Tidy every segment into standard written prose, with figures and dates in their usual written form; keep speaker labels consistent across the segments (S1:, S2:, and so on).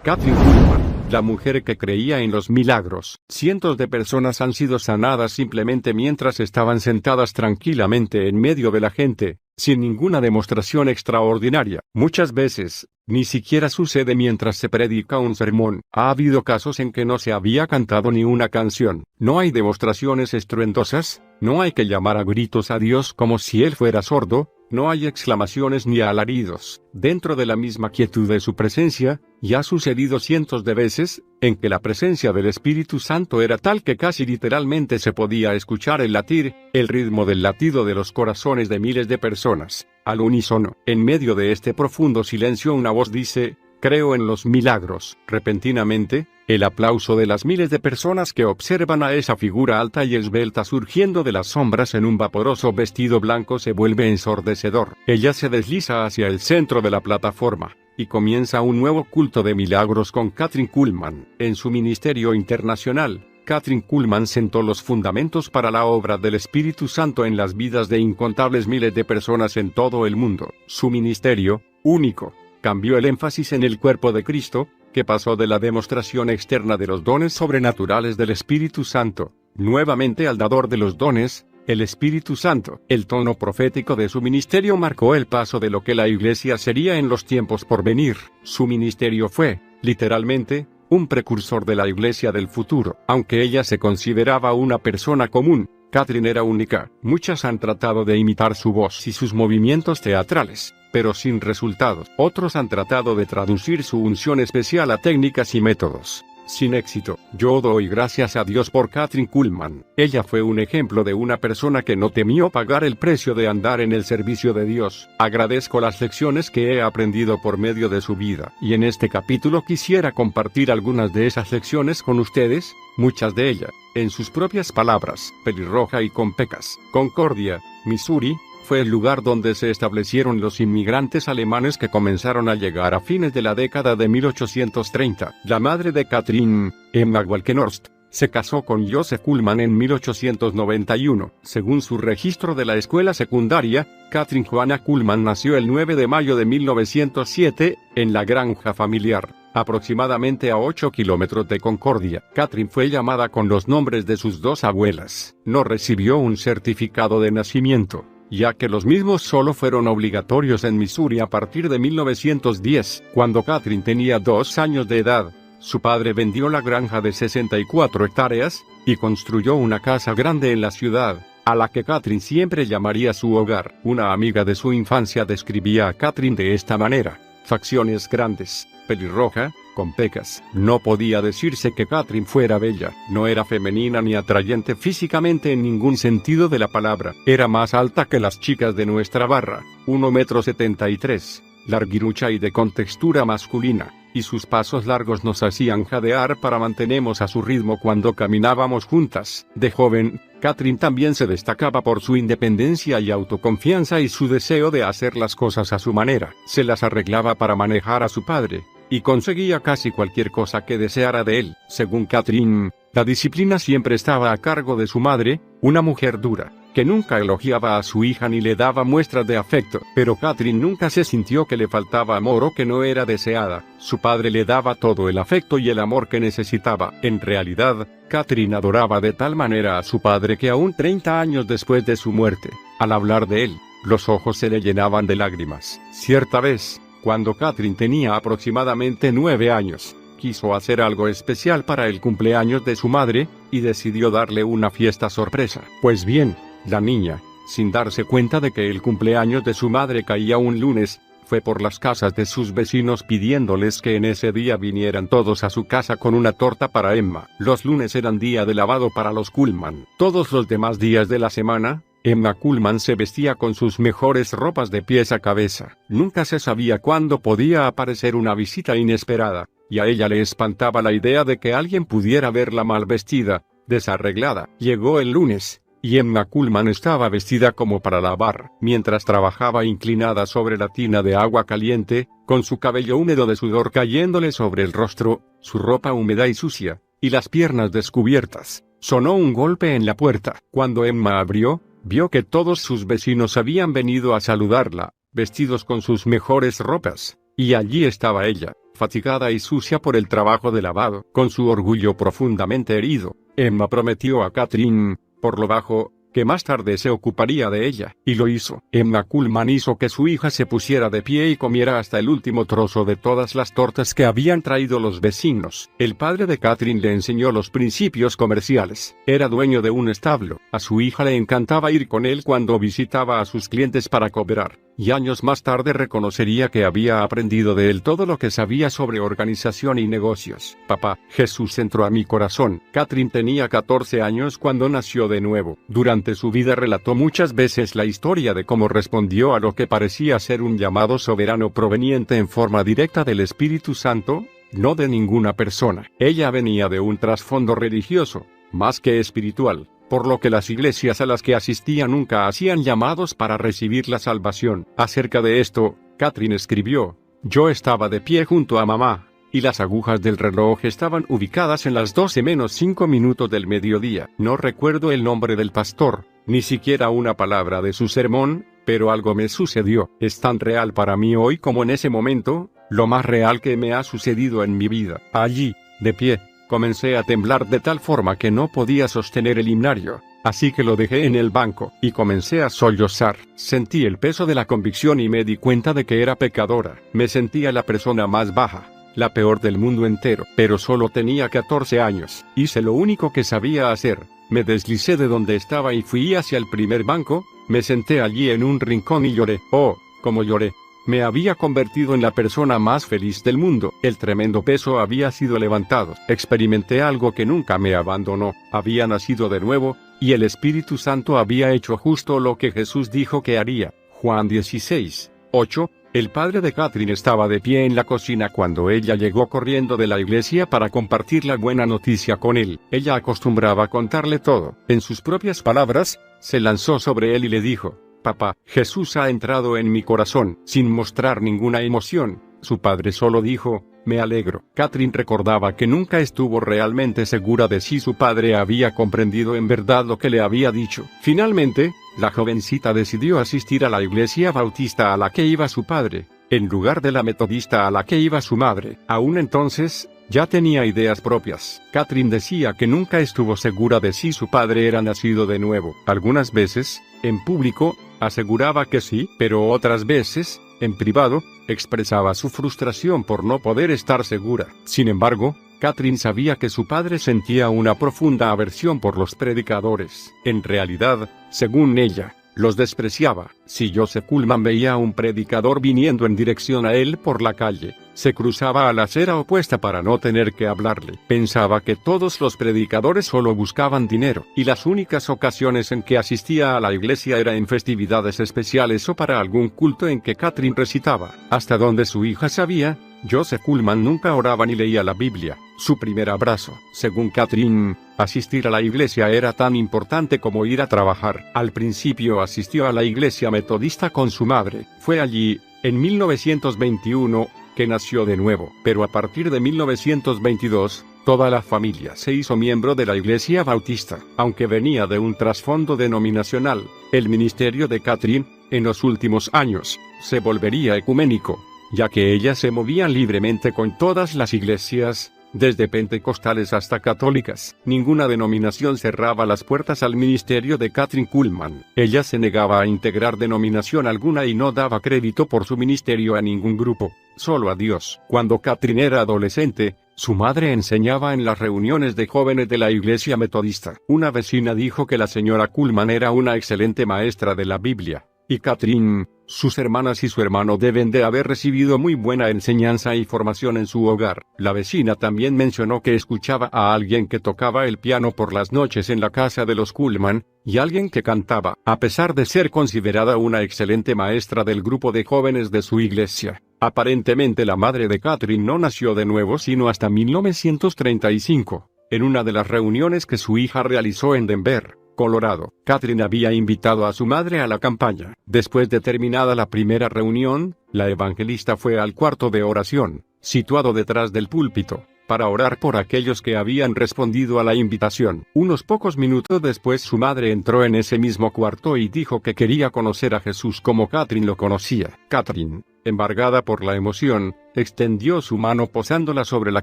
S1: Kathryn Kuhlman, la mujer que creía en los milagros. Cientos de personas han sido sanadas simplemente mientras estaban sentadas tranquilamente en medio de la gente, sin ninguna demostración extraordinaria. Muchas veces, ni siquiera sucede mientras se predica un sermón. Ha habido casos en que no se había cantado ni una canción. No hay demostraciones estruendosas, no hay que llamar a gritos a Dios como si Él fuera sordo, no hay exclamaciones ni alaridos. Dentro de la misma quietud de su presencia, y ha sucedido cientos de veces, en que la presencia del Espíritu Santo era tal que casi literalmente se podía escuchar el latir, el ritmo del latido de los corazones de miles de personas, al unísono. En medio de este profundo silencio una voz dice: creo en los milagros. Repentinamente, el aplauso de las miles de personas que observan a esa figura alta y esbelta surgiendo de las sombras en un vaporoso vestido blanco se vuelve ensordecedor. Ella se desliza hacia el centro de la plataforma, y comienza un nuevo culto de milagros con Kathryn Kuhlman. En su ministerio internacional, Kathryn Kuhlman sentó los fundamentos para la obra del Espíritu Santo en las vidas de incontables miles de personas en todo el mundo. Su ministerio, único, cambió el énfasis en el cuerpo de Cristo, que pasó de la demostración externa de los dones sobrenaturales del Espíritu Santo, nuevamente al dador de los dones, el Espíritu Santo. El tono profético de su ministerio marcó el paso de lo que la Iglesia sería en los tiempos por venir. Su ministerio fue, literalmente, un precursor de la Iglesia del futuro. Aunque ella se consideraba una persona común, Kathryn era única. Muchas han tratado de imitar su voz y sus movimientos teatrales, pero sin resultados. Otros han tratado de traducir su unción especial a técnicas y métodos, sin éxito. Yo doy gracias a Dios por Kathryn Kuhlman. Ella fue un ejemplo de una persona que no temió pagar el precio de andar en el servicio de Dios. Agradezco las lecciones que he aprendido por medio de su vida. Y en este capítulo quisiera compartir algunas de esas lecciones con ustedes, muchas de ellas, en sus propias palabras. Pelirroja y con pecas. Concordia, Missouri, fue el lugar donde se establecieron los inmigrantes alemanes que comenzaron a llegar a fines de la década de 1830. La madre de Kathryn, Emma Walkenhorst, se casó con Joseph Kuhlman en 1891. Según su registro de la escuela secundaria, Kathryn Joanna Kuhlman nació el 9 de mayo de 1907, en la granja familiar, aproximadamente a 8 kilómetros de Concordia. Kathryn fue llamada con los nombres de sus dos abuelas. No recibió un certificado de nacimiento, ya que los mismos solo fueron obligatorios en Missouri a partir de 1910. Cuando Kathryn tenía 2 años de edad, su padre vendió la granja de 64 hectáreas, y construyó una casa grande en la ciudad, a la que Kathryn siempre llamaría su hogar. Una amiga de su infancia describía a Kathryn de esta manera: facciones grandes, pelirroja, con pecas. No podía decirse que Kathryn fuera bella. No era femenina ni atrayente físicamente en ningún sentido de la palabra. Era más alta que las chicas de nuestra barra, 1,73 m, larguirucha y de contextura masculina, y sus pasos largos nos hacían jadear para mantenernos a su ritmo cuando caminábamos juntas. De joven, Kathryn también se destacaba por su independencia y autoconfianza y su deseo de hacer las cosas a su manera. Se las arreglaba para manejar a su padre, y conseguía casi cualquier cosa que deseara de él. Según Kathryn, la disciplina siempre estaba a cargo de su madre, una mujer dura, que nunca elogiaba a su hija ni le daba muestras de afecto. Pero Kathryn nunca se sintió que le faltaba amor o que no era deseada. Su padre le daba todo el afecto y el amor que necesitaba. En realidad, Kathryn adoraba de tal manera a su padre que aún 30 años después de su muerte, al hablar de él, los ojos se le llenaban de lágrimas. Cierta vez, cuando Kathryn tenía aproximadamente 9 años, quiso hacer algo especial para el cumpleaños de su madre, y decidió darle una fiesta sorpresa. Pues bien, la niña, sin darse cuenta de que el cumpleaños de su madre caía un lunes, fue por las casas de sus vecinos pidiéndoles que en ese día vinieran todos a su casa con una torta para Emma. Los lunes eran día de lavado para los Kuhlman. Todos los demás días de la semana, Emma Kuhlman se vestía con sus mejores ropas de pies a cabeza. Nunca se sabía cuándo podía aparecer una visita inesperada, y a ella le espantaba la idea de que alguien pudiera verla mal vestida, desarreglada. Llegó el lunes, y Emma Kuhlman estaba vestida como para lavar. Mientras trabajaba inclinada sobre la tina de agua caliente, con su cabello húmedo de sudor cayéndole sobre el rostro, su ropa húmeda y sucia, y las piernas descubiertas, sonó un golpe en la puerta. Cuando Emma abrió, vio que todos sus vecinos habían venido a saludarla, vestidos con sus mejores ropas, y allí estaba ella, fatigada y sucia por el trabajo de lavado. Con su orgullo profundamente herido, Emma prometió a Catherine, por lo bajo, que más tarde se ocuparía de ella, y lo hizo. Emma Kuhlman hizo que su hija se pusiera de pie y comiera hasta el último trozo de todas las tortas que habían traído los vecinos. El padre de Catherine le enseñó los principios comerciales. Era dueño de un establo. A su hija le encantaba ir con él cuando visitaba a sus clientes para cobrar, y años más tarde reconocería que había aprendido de él todo lo que sabía sobre organización y negocios. Papá, Jesús entró a mi corazón. Catherine tenía 14 años cuando nació de nuevo. Durante su vida relató muchas veces la historia de cómo respondió a lo que parecía ser un llamado soberano proveniente en forma directa del Espíritu Santo, no de ninguna persona. Ella venía de un trasfondo religioso, más que espiritual, por lo que las iglesias a las que asistía nunca hacían llamados para recibir la salvación. Acerca de esto, Catherine escribió: yo estaba de pie junto a mamá, y las agujas del reloj estaban ubicadas en las 12 menos 5 minutos del mediodía. No recuerdo el nombre del pastor, ni siquiera una palabra de su sermón, pero algo me sucedió. Es tan real para mí hoy como en ese momento, lo más real que me ha sucedido en mi vida. Allí, de pie, comencé a temblar de tal forma que no podía sostener el himnario, así que lo dejé en el banco, y comencé a sollozar. Sentí el peso de la convicción y me di cuenta de que era pecadora. Me sentía la persona más baja, la peor del mundo entero, pero solo tenía 14 años. Hice lo único que sabía hacer. Me deslicé de donde estaba y fui hacia el primer banco, me senté allí en un rincón y lloré. Oh, cómo lloré. Me había convertido en la persona más feliz del mundo. El tremendo peso había sido levantado. Experimenté algo que nunca me abandonó. Había nacido de nuevo, y el Espíritu Santo había hecho justo lo que Jesús dijo que haría. Juan 16:8. El padre de Catherine estaba de pie en la cocina cuando ella llegó corriendo de la iglesia para compartir la buena noticia con él. Ella acostumbraba contarle todo. En sus propias palabras, se lanzó sobre él y le dijo: papá, Jesús ha entrado en mi corazón. Sin mostrar ninguna emoción, su padre solo dijo: me alegro. Catherine recordaba que nunca estuvo realmente segura de si su padre había comprendido en verdad lo que le había dicho. Finalmente, la jovencita decidió asistir a la iglesia bautista a la que iba su padre, en lugar de la metodista a la que iba su madre. Aún entonces, ya tenía ideas propias. Catherine decía que nunca estuvo segura de si su padre era nacido de nuevo. Algunas veces, en público, aseguraba que sí, pero otras veces, en privado, expresaba su frustración por no poder estar segura. Sin embargo, Catherine sabía que su padre sentía una profunda aversión por los predicadores. En realidad, según ella, los despreciaba. Si Joseph Kuhlman veía a un predicador viniendo en dirección a él por la calle, se cruzaba a la acera opuesta para no tener que hablarle. Pensaba que todos los predicadores solo buscaban dinero, y las únicas ocasiones en que asistía a la iglesia era en festividades especiales o para algún culto en que Catherine recitaba. Hasta donde su hija sabía, Joseph Kuhlman nunca oraba ni leía la Biblia. Su primer abrazo, según Catherine, asistir a la iglesia era tan importante como ir a trabajar. Al principio asistió a la iglesia metodista con su madre. Fue allí, en 1921, que nació de nuevo. Pero a partir de 1922, toda la familia se hizo miembro de la iglesia bautista. Aunque venía de un trasfondo denominacional, el ministerio de Catherine, en los últimos años, se volvería ecuménico, ya que ella se movía libremente con todas las iglesias, desde pentecostales hasta católicas. Ninguna denominación cerraba las puertas al ministerio de Catherine Kuhlman. Ella se negaba a integrar denominación alguna y no daba crédito por su ministerio a ningún grupo, solo a Dios. Cuando Catherine era adolescente, su madre enseñaba en las reuniones de jóvenes de la iglesia metodista. Una vecina dijo que la señora Kuhlman era una excelente maestra de la Biblia, y Catherine, sus hermanas y su hermano deben de haber recibido muy buena enseñanza y formación en su hogar. La vecina también mencionó que escuchaba a alguien que tocaba el piano por las noches en la casa de los Kuhlman, y alguien que cantaba. A pesar de ser considerada una excelente maestra del grupo de jóvenes de su iglesia, aparentemente la madre de Catherine no nació de nuevo sino hasta 1935, en una de las reuniones que su hija realizó en Denver, Colorado. Catherine había invitado a su madre a la campaña. Después de terminada la primera reunión, la evangelista fue al cuarto de oración, situado detrás del púlpito, para orar por aquellos que habían respondido a la invitación. Unos pocos minutos después su madre entró en ese mismo cuarto y dijo que quería conocer a Jesús como Catherine lo conocía. Catherine, embargada por la emoción, extendió su mano posándola sobre la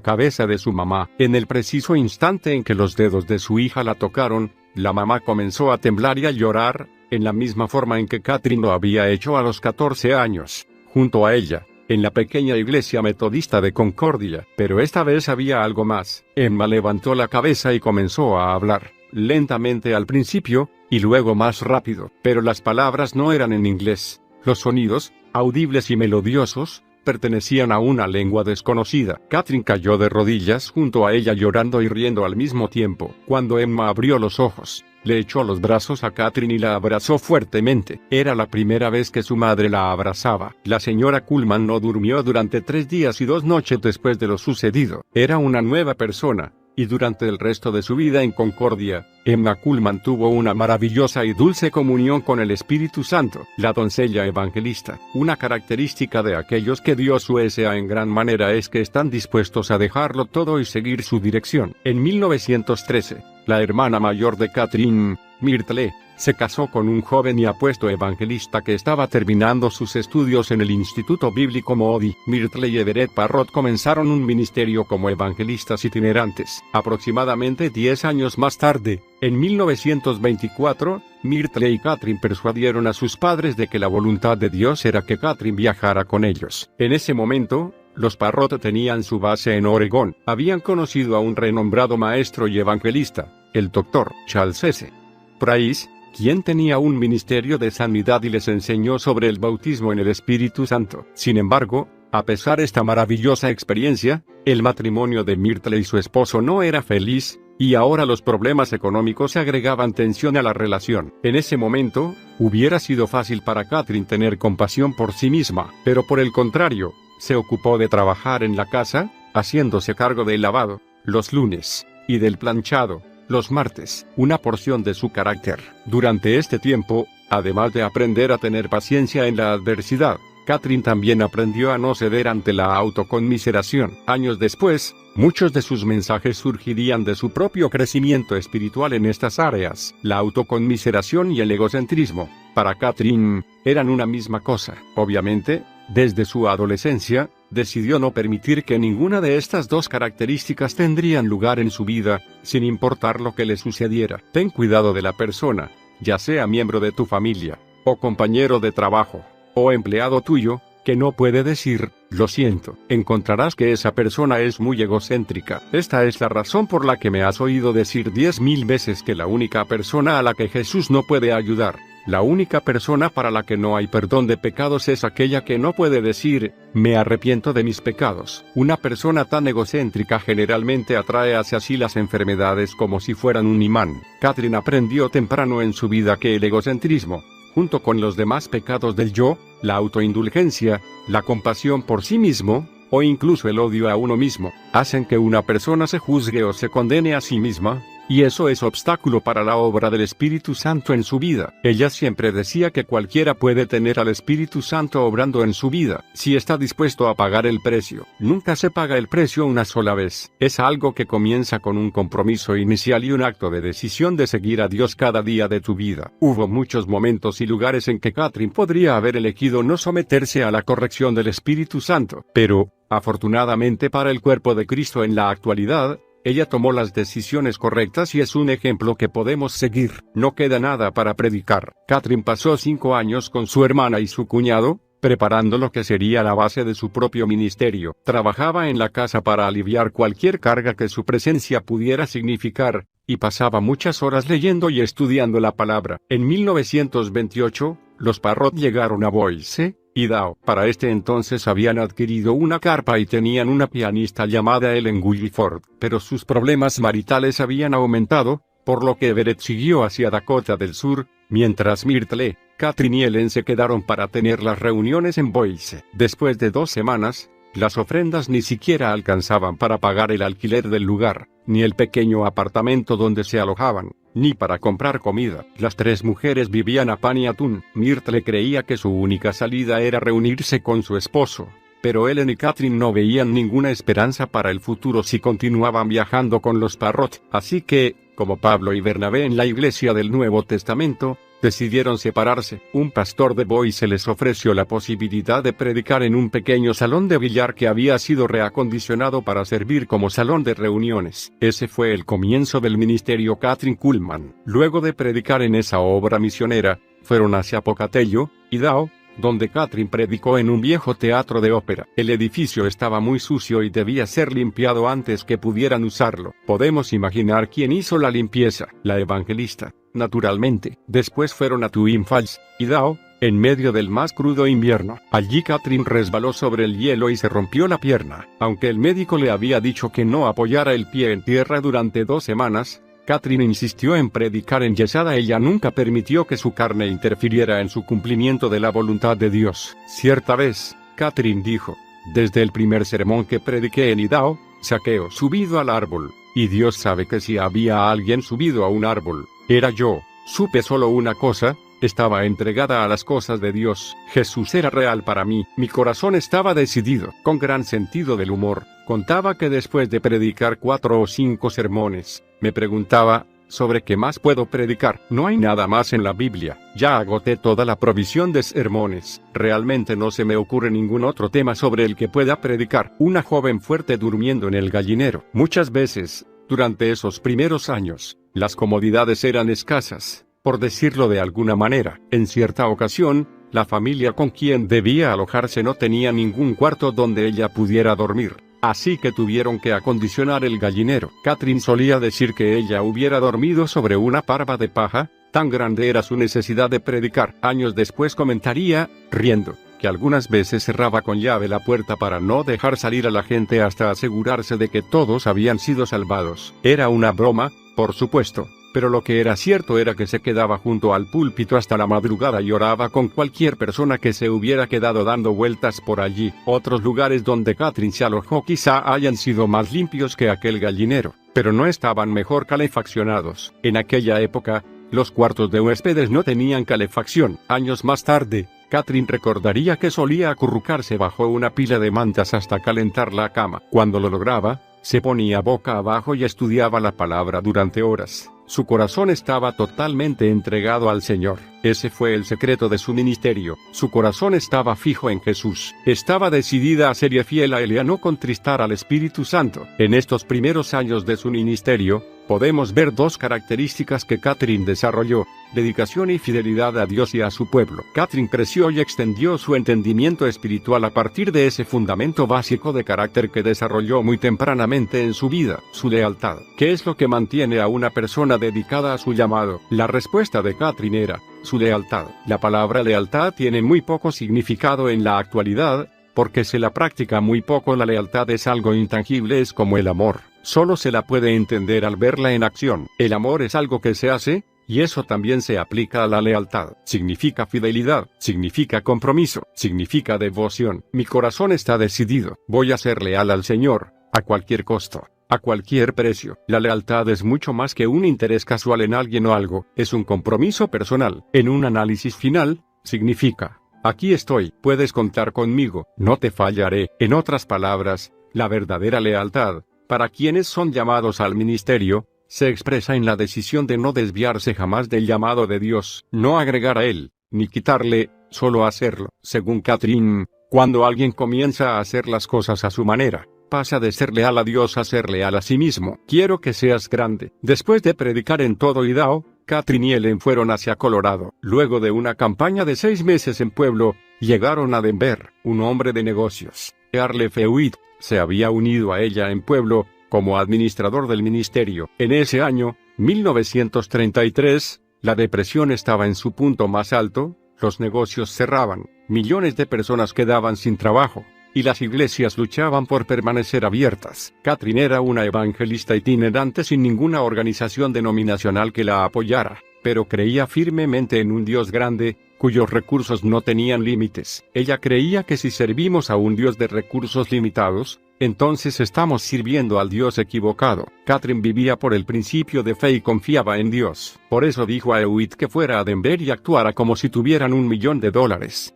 S1: cabeza de su mamá. En el preciso instante en que los dedos de su hija la tocaron, la mamá comenzó a temblar y a llorar, en la misma forma en que Catherine lo había hecho a los 14 años, junto a ella, en la pequeña iglesia metodista de Concordia. Pero esta vez había algo más. Emma levantó la cabeza y comenzó a hablar, lentamente al principio, y luego más rápido. Pero las palabras no eran en inglés. Los sonidos, audibles y melodiosos, pertenecían a una lengua desconocida. Catherine cayó de rodillas junto a ella llorando y riendo al mismo tiempo. Cuando Emma abrió los ojos, le echó los brazos a Catherine y la abrazó fuertemente. Era la primera vez que su madre la abrazaba. La señora Kuhlman no durmió durante 3 días y 2 noches después de lo sucedido. Era una nueva persona. Y durante el resto de su vida en Concordia, Emma Kuhlman tuvo una maravillosa y dulce comunión con el Espíritu Santo, la doncella evangelista. Una característica de aquellos que Dios usa en gran manera es que están dispuestos a dejarlo todo y seguir su dirección. En 1913, la hermana mayor de Catherine, Myrtle, se casó con un joven y apuesto evangelista que estaba terminando sus estudios en el Instituto Bíblico Moody. Myrtle y Everett Parrott comenzaron un ministerio como evangelistas itinerantes. Aproximadamente 10 años más tarde, en 1924, Myrtle y Catherine persuadieron a sus padres de que la voluntad de Dios era que Catherine viajara con ellos. En ese momento, los Parrott tenían su base en Oregón. Habían conocido a un renombrado maestro y evangelista, el Dr. Charles S. Price, quien tenía un ministerio de sanidad y les enseñó sobre el bautismo en el Espíritu Santo. Sin embargo, a pesar de esta maravillosa experiencia, el matrimonio de Myrtle y su esposo no era feliz, y ahora los problemas económicos agregaban tensión a la relación. En ese momento, hubiera sido fácil para Catherine tener compasión por sí misma, pero por el contrario, se ocupó de trabajar en la casa, haciéndose cargo del lavado, los lunes, y del planchado, los martes, una porción de su carácter. Durante este tiempo, además de aprender a tener paciencia en la adversidad, Catherine también aprendió a no ceder ante la autoconmiseración. Años después, muchos de sus mensajes surgirían de su propio crecimiento espiritual en estas áreas. La autoconmiseración y el egocentrismo, para Catherine, eran una misma cosa. Obviamente, desde su adolescencia, decidió no permitir que ninguna de estas dos características tendrían lugar en su vida, sin importar lo que le sucediera. Ten cuidado de la persona, ya sea miembro de tu familia, o compañero de trabajo, o empleado tuyo, que no puede decir, lo siento. Encontrarás que esa persona es muy egocéntrica. Esta es la razón por la que me has oído decir 10.000 veces que la única persona a la que Jesús no puede ayudar, la única persona para la que no hay perdón de pecados es aquella que no puede decir, me arrepiento de mis pecados. Una persona tan egocéntrica generalmente atrae hacia sí las enfermedades como si fueran un imán. Catherine aprendió temprano en su vida que el egocentrismo, junto con los demás pecados del yo, la autoindulgencia, la compasión por sí mismo, o incluso el odio a uno mismo, hacen que una persona se juzgue o se condene a sí misma, y eso es obstáculo para la obra del Espíritu Santo en su vida. Ella siempre decía que cualquiera puede tener al Espíritu Santo obrando en su vida, si está dispuesto a pagar el precio. Nunca se paga el precio una sola vez. Es algo que comienza con un compromiso inicial y un acto de decisión de seguir a Dios cada día de tu vida. Hubo muchos momentos y lugares en que Catherine podría haber elegido no someterse a la corrección del Espíritu Santo, pero, afortunadamente para el cuerpo de Cristo en la actualidad, ella tomó las decisiones correctas y es un ejemplo que podemos seguir. No queda nada para predicar. Catherine pasó 5 años con su hermana y su cuñado, preparando lo que sería la base de su propio ministerio. Trabajaba en la casa para aliviar cualquier carga que su presencia pudiera significar, y pasaba muchas horas leyendo y estudiando la palabra. En 1928, los Parrott llegaron a Boise, Idaho. Para este entonces habían adquirido una carpa y tenían una pianista llamada Ellen Guilford, pero sus problemas maritales habían aumentado, por lo que Everett siguió hacia Dakota del Sur, mientras Myrtle, Catherine y Ellen se quedaron para tener las reuniones en Boise. Después de 2 semanas, las ofrendas ni siquiera alcanzaban para pagar el alquiler del lugar, ni el pequeño apartamento donde se alojaban, ni para comprar comida. Las 3 mujeres vivían a pan y atún. Myrtle creía que su única salida era reunirse con su esposo, pero Ellen y Catherine no veían ninguna esperanza para el futuro si continuaban viajando con los Parrott. Así que, como Pablo y Bernabé en la iglesia del Nuevo Testamento, decidieron separarse. Un pastor de Boise se les ofreció la posibilidad de predicar en un pequeño salón de billar que había sido reacondicionado para servir como salón de reuniones. Ese fue el comienzo del ministerio Kathryn Kuhlman. Luego de predicar en esa obra misionera, fueron hacia Pocatello, Idaho, donde Kathryn predicó en un viejo teatro de ópera. El edificio estaba muy sucio y debía ser limpiado antes que pudieran usarlo. Podemos imaginar quién hizo la limpieza: la evangelista, naturalmente. Después fueron a Twin Falls, Idaho, en medio del más crudo invierno. Allí Kathryn resbaló sobre el hielo y se rompió la pierna. Aunque el médico le había dicho que no apoyara el pie en tierra durante 2 semanas, Kathryn insistió en predicar enyesada. Ella nunca permitió que su carne interfiriera en su cumplimiento de la voluntad de Dios. Cierta vez, Kathryn dijo: desde el primer sermón que prediqué en Idaho, Zaqueo subido al árbol, y Dios sabe que si había alguien subido a un árbol, era yo. Supe solo una cosa: estaba entregada a las cosas de Dios. Jesús era real para mí. Mi corazón estaba decidido. Con gran sentido del humor, contaba que después de predicar 4 o 5 sermones, me preguntaba: ¿sobre qué más puedo predicar? No hay nada más en la Biblia. Ya agoté toda la provisión de sermones. Realmente no se me ocurre ningún otro tema sobre el que pueda predicar. Una joven fuerte durmiendo en el gallinero. Muchas veces, durante esos primeros años, las comodidades eran escasas, por decirlo de alguna manera. En cierta ocasión, la familia con quien debía alojarse no tenía ningún cuarto donde ella pudiera dormir. Así que tuvieron que acondicionar el gallinero. Kathryn solía decir que ella hubiera dormido sobre una parva de paja, tan grande era su necesidad de predicar. Años después comentaría, riendo, que algunas veces cerraba con llave la puerta para no dejar salir a la gente hasta asegurarse de que todos habían sido salvados. Era una broma, por supuesto, pero lo que era cierto era que se quedaba junto al púlpito hasta la madrugada y oraba con cualquier persona que se hubiera quedado dando vueltas por allí. Otros lugares donde Kathryn se alojó quizá hayan sido más limpios que aquel gallinero, pero no estaban mejor calefaccionados. En aquella época, los cuartos de huéspedes no tenían calefacción. Años más tarde, Kathryn recordaría que solía acurrucarse bajo una pila de mantas hasta calentar la cama. Cuando lo lograba, se ponía boca abajo y estudiaba la palabra durante horas. Su corazón estaba totalmente entregado al Señor. Ese fue el secreto de su ministerio. Su corazón estaba fijo en Jesús. Estaba decidida a ser fiel a Él y a no contristar al Espíritu Santo. En estos primeros años de su ministerio, podemos ver 2 características que Kathryn desarrolló: dedicación y fidelidad a Dios y a su pueblo. Kathryn creció y extendió su entendimiento espiritual a partir de ese fundamento básico de carácter que desarrolló muy tempranamente en su vida: su lealtad. ¿Qué es lo que mantiene a una persona dedicada a su llamado? La respuesta de Kathryn era su lealtad. La palabra lealtad tiene muy poco significado en la actualidad, porque se la practica muy poco. La lealtad es algo intangible, es como el amor. Solo se la puede entender al verla en acción. El amor es algo que se hace, y eso también se aplica a la lealtad. Significa fidelidad, significa compromiso, significa devoción. Mi corazón está decidido. Voy a ser leal al Señor, a cualquier costo, a cualquier precio. La lealtad es mucho más que un interés casual en alguien o algo. Es un compromiso personal. En un análisis final, significa: aquí estoy, puedes contar conmigo, no te fallaré. En otras palabras, la verdadera lealtad, para quienes son llamados al ministerio, se expresa en la decisión de no desviarse jamás del llamado de Dios, no agregar a Él, ni quitarle, solo hacerlo. Según Kathryn, cuando alguien comienza a hacer las cosas a su manera, pasa de ser leal a Dios a ser leal a sí mismo. Quiero que seas grande. Después de predicar en todo Idaho, Kathryn y Ellen fueron hacia Colorado. Luego de una campaña de 6 meses en Pueblo, llegaron a Denver. Un hombre de negocios, Earle Feuitt, se había unido a ella en Pueblo, como administrador del ministerio. En ese año, 1933, la depresión estaba en su punto más alto, los negocios cerraban, millones de personas quedaban sin trabajo, y las iglesias luchaban por permanecer abiertas. Kathryn era una evangelista itinerante sin ninguna organización denominacional que la apoyara, pero creía firmemente en un Dios grande, cuyos recursos no tenían límites. Ella creía que si servimos a un Dios de recursos limitados, entonces estamos sirviendo al Dios equivocado. Kathryn vivía por el principio de fe y confiaba en Dios. Por eso dijo a Hewitt que fuera a Denver y actuara como si tuvieran $1 millón.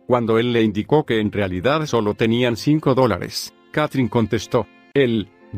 S1: Cuando él le indicó que en realidad solo tenían $5, Kathryn contestó: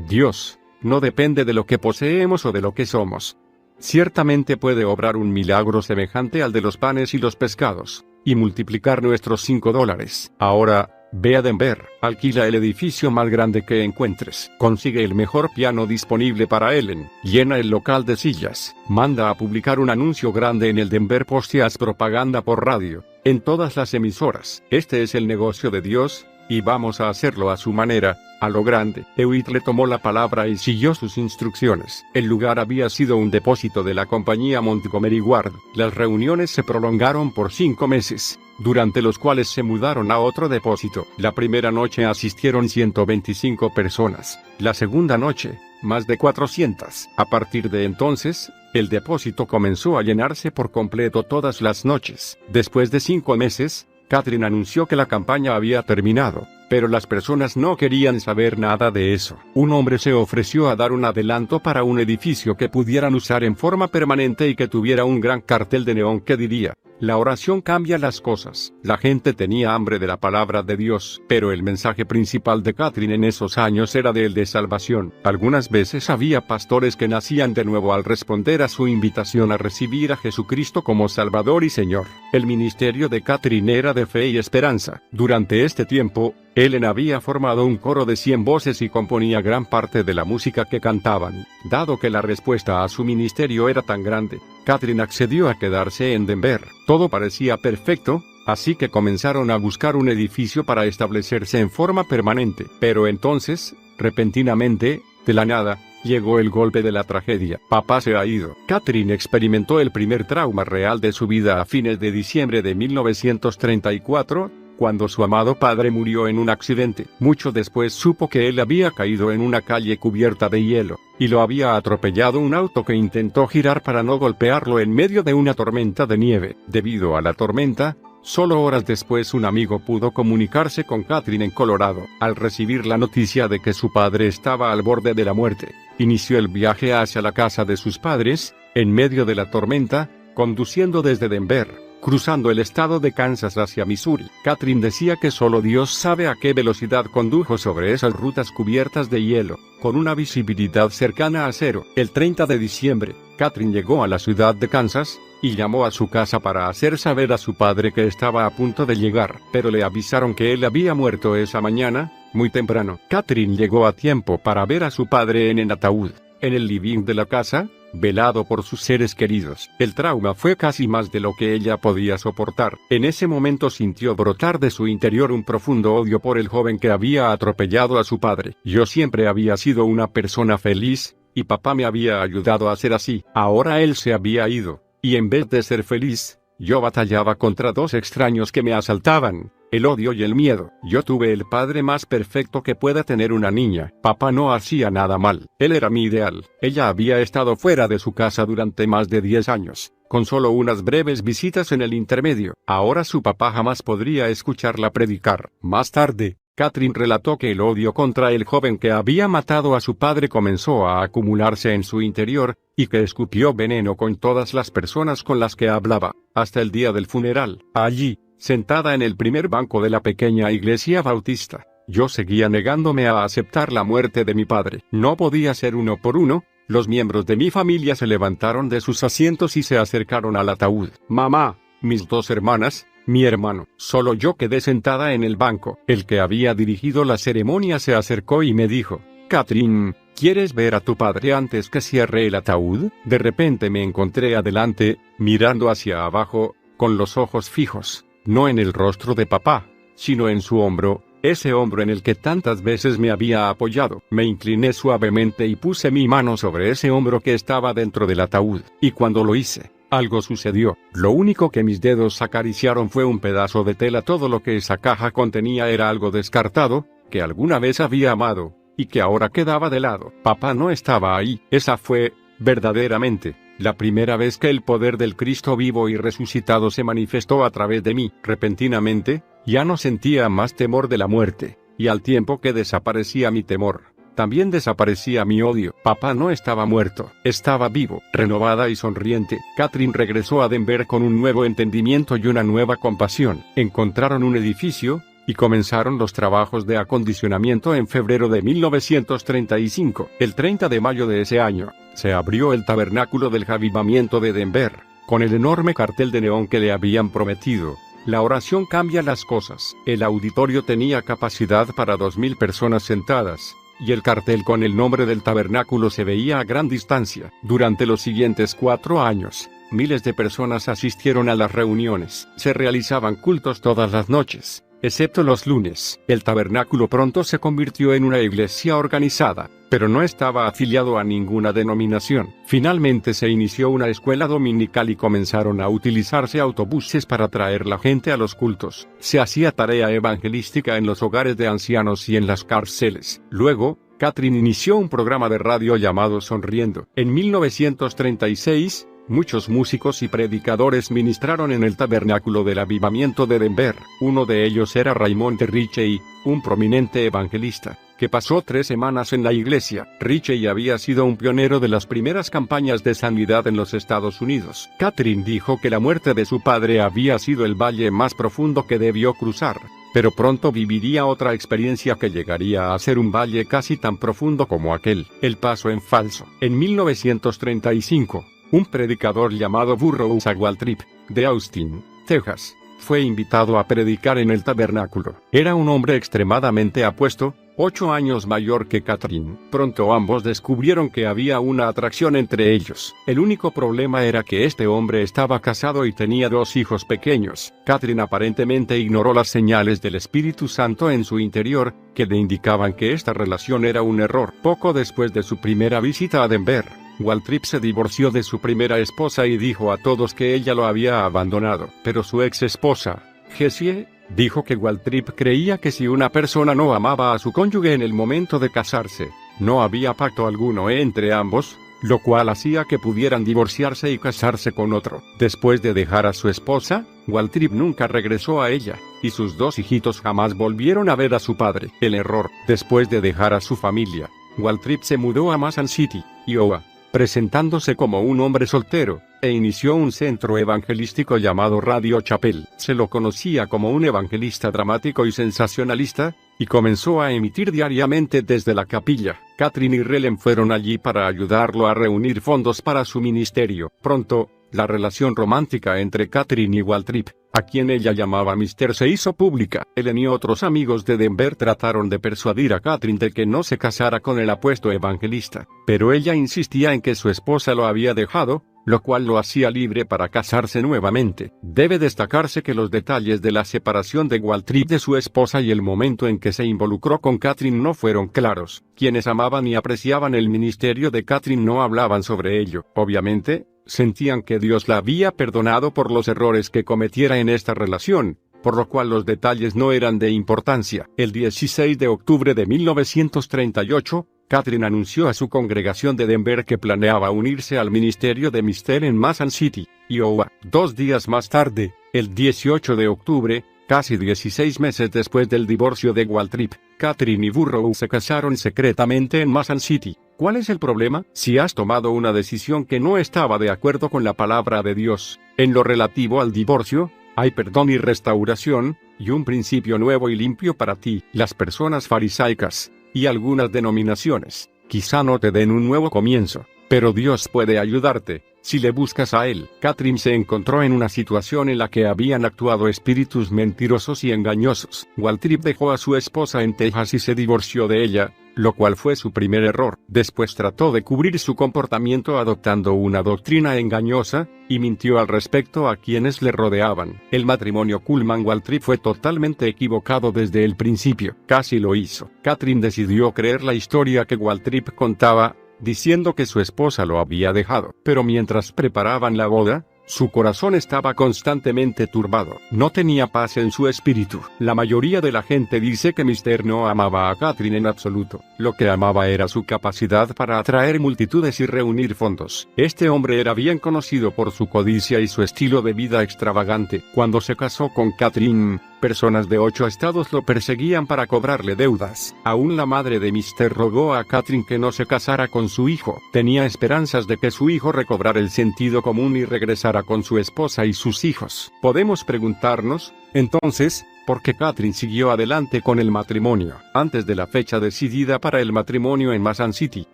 S1: Dios, no depende de lo que poseemos o de lo que somos. ciertamente puede obrar un milagro semejante al de los panes y los pescados, y multiplicar nuestros $5. Ahora, ve a Denver, alquila el edificio más grande que encuentres, consigue el mejor piano disponible para Ellen, llena el local de sillas, manda a publicar un anuncio grande en el Denver Post y haz propaganda por radio, en todas las emisoras. Este es el negocio de Dios, y vamos a hacerlo a su manera, a lo grande. Hewitt le tomó la palabra y siguió sus instrucciones. El lugar había sido un depósito de la compañía Montgomery Ward. Las reuniones se prolongaron por 5 meses, durante los cuales se mudaron a otro depósito. La primera noche asistieron 125 personas. La segunda noche, más de 400. A partir de entonces, el depósito comenzó a llenarse por completo todas las noches. Después de 5 meses, Catherine anunció que la campaña había terminado, pero las personas no querían saber nada de eso. Un hombre se ofreció a dar un adelanto para un edificio que pudieran usar en forma permanente y que tuviera un gran cartel de neón que diría: la oración cambia las cosas. La gente tenía hambre de la palabra de Dios, pero el mensaje principal de Catherine en esos años era el de salvación. Algunas veces había pastores que nacían de nuevo al responder a su invitación a recibir a Jesucristo como Salvador y Señor. El ministerio de Catherine era de fe y esperanza. Durante este tiempo, Ellen había formado un coro de 100 voces y componía gran parte de la música que cantaban. Dado que la respuesta a su ministerio era tan grande, Catherine accedió a quedarse en Denver. Todo parecía perfecto, así que comenzaron a buscar un edificio para establecerse en forma permanente. Pero entonces, repentinamente, de la nada, llegó el golpe de la tragedia. Papá se ha ido. Catherine experimentó el primer trauma real de su vida a fines de diciembre de 1934, cuando su amado padre murió en un accidente. Mucho después supo que él había caído en una calle cubierta de hielo, y lo había atropellado un auto que intentó girar para no golpearlo en medio de una tormenta de nieve. Debido a la tormenta, solo horas después un amigo pudo comunicarse con Catherine en Colorado. Al recibir la noticia de que su padre estaba al borde de la muerte, inició el viaje hacia la casa de sus padres, en medio de la tormenta, conduciendo desde Denver, cruzando el estado de Kansas hacia Missouri. Catherine decía que solo Dios sabe a qué velocidad condujo sobre esas rutas cubiertas de hielo, con una visibilidad cercana a cero. El 30 de diciembre, Catherine llegó a la ciudad de Kansas, y llamó a su casa para hacer saber a su padre que estaba a punto de llegar, pero le avisaron que él había muerto esa mañana, muy temprano. Catherine llegó a tiempo para ver a su padre en el ataúd, en el living de la casa, velado por sus seres queridos. El trauma fue casi más de lo que ella podía soportar. En ese momento sintió brotar de su interior un profundo odio por el joven que había atropellado a su padre. Yo siempre había sido una persona feliz, y papá me había ayudado a ser así. Ahora él se había ido, y en vez de ser feliz, yo batallaba contra 2 extraños que me asaltaban: el odio y el miedo. Yo tuve el padre más perfecto que pueda tener una niña. Papá no hacía nada mal. Él era mi ideal. Ella había estado fuera de su casa durante más de 10 años, con solo unas breves visitas en el intermedio. Ahora su papá jamás podría escucharla predicar. Más tarde, Catherine relató que el odio contra el joven que había matado a su padre comenzó a acumularse en su interior, y que escupió veneno con todas las personas con las que hablaba, hasta el día del funeral. Allí, sentada en el primer banco de la pequeña iglesia bautista, yo seguía negándome a aceptar la muerte de mi padre. No podía ser uno por uno. Los miembros de mi familia se levantaron de sus asientos y se acercaron al ataúd. Mamá, mis 2 hermanas, mi hermano. Solo yo quedé sentada en el banco. El que había dirigido la ceremonia se acercó y me dijo: Catherine, ¿quieres ver a tu padre antes que cierre el ataúd? De repente me encontré adelante, mirando hacia abajo, con los ojos fijos, no en el rostro de papá, sino en su hombro, ese hombro en el que tantas veces me había apoyado. Me incliné suavemente y puse mi mano sobre ese hombro que estaba dentro del ataúd, y cuando lo hice, algo sucedió. Lo único que mis dedos acariciaron fue un pedazo de tela. Todo lo que esa caja contenía era algo descartado, que alguna vez había amado, y que ahora quedaba de lado. Papá no estaba ahí. Esa fue, verdaderamente, la primera vez que el poder del Cristo vivo y resucitado se manifestó a través de mí. Repentinamente, ya no sentía más temor de la muerte, y al tiempo que desaparecía mi temor, también desaparecía mi odio. Papá no estaba muerto, estaba vivo. Renovada y sonriente, Catherine regresó a Denver con un nuevo entendimiento y una nueva compasión. Encontraron un edificio, y comenzaron los trabajos de acondicionamiento en febrero de 1935. El 30 de mayo de ese año, se abrió el tabernáculo del avivamiento de Denver, con el enorme cartel de neón que le habían prometido. La oración cambia las cosas. El auditorio tenía capacidad para 2000 personas sentadas, y el cartel con el nombre del tabernáculo se veía a gran distancia. Durante los siguientes 4 años, miles de personas asistieron a las reuniones. Se realizaban cultos todas las noches, excepto los lunes. El tabernáculo pronto se convirtió en una iglesia organizada, pero no estaba afiliado a ninguna denominación. Finalmente se inició una escuela dominical y comenzaron a utilizarse autobuses para traer la gente a los cultos. Se hacía tarea evangelística en los hogares de ancianos y en las cárceles. Luego, Catherine inició un programa de radio llamado Sonriendo. En 1936, muchos músicos y predicadores ministraron en el tabernáculo del avivamiento de Denver. Uno de ellos era Raymond Ritchie, un prominente evangelista, que pasó 3 semanas en la iglesia. Ritchie había sido un pionero de las primeras campañas de sanidad en los Estados Unidos. Catherine dijo que la muerte de su padre había sido el valle más profundo que debió cruzar, pero pronto viviría otra experiencia que llegaría a ser un valle casi tan profundo como aquel. El paso en falso. En 1935, un predicador llamado Burroughs Waltrip, de Austin, Texas, fue invitado a predicar en el tabernáculo. Era un hombre extremadamente apuesto, 8 años mayor que Catherine. Pronto ambos descubrieron que había una atracción entre ellos. El único problema era que este hombre estaba casado y tenía 2 hijos pequeños. Catherine aparentemente ignoró las señales del Espíritu Santo en su interior, que le indicaban que esta relación era un error. Poco después de su primera visita a Denver, Waltrip se divorció de su primera esposa y dijo a todos que ella lo había abandonado. Pero su ex esposa, Jessie, dijo que Waltrip creía que si una persona no amaba a su cónyuge en el momento de casarse, no había pacto alguno entre ambos, lo cual hacía que pudieran divorciarse y casarse con otro. Después de dejar a su esposa, Waltrip nunca regresó a ella, y sus 2 hijitos jamás volvieron a ver a su padre. El error. Después de dejar a su familia, Waltrip se mudó a Mason City, Iowa, presentándose como un hombre soltero, e inició un centro evangelístico llamado Radio Chapel. Se lo conocía como un evangelista dramático y sensacionalista, y comenzó a emitir diariamente desde la capilla. Catherine y Relen fueron allí para ayudarlo a reunir fondos para su ministerio. Pronto, la relación romántica entre Catherine y Waltrip, a quien ella llamaba Mister, se hizo pública. Ellen y otros amigos de Denver trataron de persuadir a Catherine de que no se casara con el apuesto evangelista, pero ella insistía en que su esposa lo había dejado, lo cual lo hacía libre para casarse nuevamente. Debe destacarse que los detalles de la separación de Waltrip de su esposa y el momento en que se involucró con Catherine no fueron claros. Quienes amaban y apreciaban el ministerio de Catherine no hablaban sobre ello. Obviamente, sentían que Dios la había perdonado por los errores que cometiera en esta relación, por lo cual los detalles no eran de importancia. El 16 de octubre de 1938, Catherine anunció a su congregación de Denver que planeaba unirse al ministerio de Mister en Mason City, Iowa. 2 días más tarde, el 18 de octubre, casi 16 meses después del divorcio de Waltrip, Catherine y Burroughs se casaron secretamente en Mason City. ¿Cuál es el problema? Si has tomado una decisión que no estaba de acuerdo con la palabra de Dios, en lo relativo al divorcio, hay perdón y restauración, y un principio nuevo y limpio para ti. Las personas farisaicas, y algunas denominaciones, quizá no te den un nuevo comienzo, pero Dios puede ayudarte, si le buscas a Él. Catherine se encontró en una situación en la que habían actuado espíritus mentirosos y engañosos. Waltrip dejó a su esposa en Texas y se divorció de ella, lo cual fue su primer error. Después trató de cubrir su comportamiento adoptando una doctrina engañosa, y mintió al respecto a quienes le rodeaban. El matrimonio Kuhlman-Waltrip fue totalmente equivocado desde el principio. Casi lo hizo. Catherine decidió creer la historia que Waltrip contaba, diciendo que su esposa lo había dejado. Pero mientras preparaban la boda, su corazón estaba constantemente turbado. No tenía paz en su espíritu. La mayoría de la gente dice que Mister no amaba a Catherine en absoluto. Lo que amaba era su capacidad para atraer multitudes y reunir fondos. Este hombre era bien conocido por su codicia y su estilo de vida extravagante. Cuando se casó con Catherine, personas de 8 estados lo perseguían para cobrarle deudas. Aún la madre de Mister rogó a Catherine que no se casara con su hijo. Tenía esperanzas de que su hijo recobrara el sentido común y regresara con su esposa y sus hijos. Podemos preguntarnos, entonces, ¿por qué Catherine siguió adelante con el matrimonio? Antes de la fecha decidida para el matrimonio en Mason City,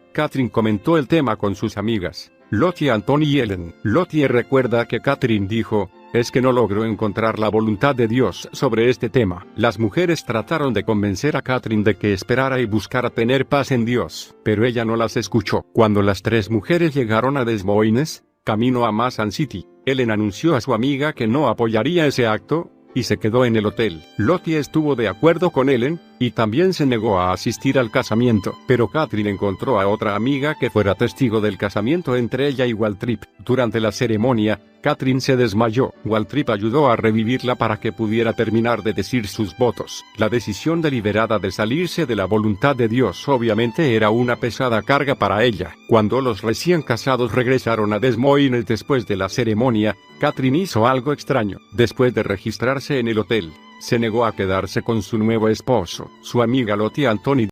S1: Catherine comentó el tema con sus amigas, Lottie, Anthony y Ellen. Lottie recuerda que Catherine dijo, es que no logró encontrar la voluntad de Dios sobre este tema. Las mujeres trataron de convencer a Catherine de que esperara y buscara tener paz en Dios, pero ella no las escuchó. Cuando las tres mujeres llegaron a Des Moines, camino a Mason City, Ellen anunció a su amiga que no apoyaría ese acto, y se quedó en el hotel. Lottie estuvo de acuerdo con Ellen, y también se negó a asistir al casamiento. Pero Catherine encontró a otra amiga que fuera testigo del casamiento entre ella y Waltrip. Durante la ceremonia, Catherine se desmayó. Waltrip ayudó a revivirla para que pudiera terminar de decir sus votos. La decisión deliberada de salirse de la voluntad de Dios obviamente era una pesada carga para ella. Cuando los recién casados regresaron a Des Moines después de la ceremonia, Catherine hizo algo extraño. Después de registrarse en el hotel, se negó a quedarse con su nuevo esposo. Su amiga Lottie Anthony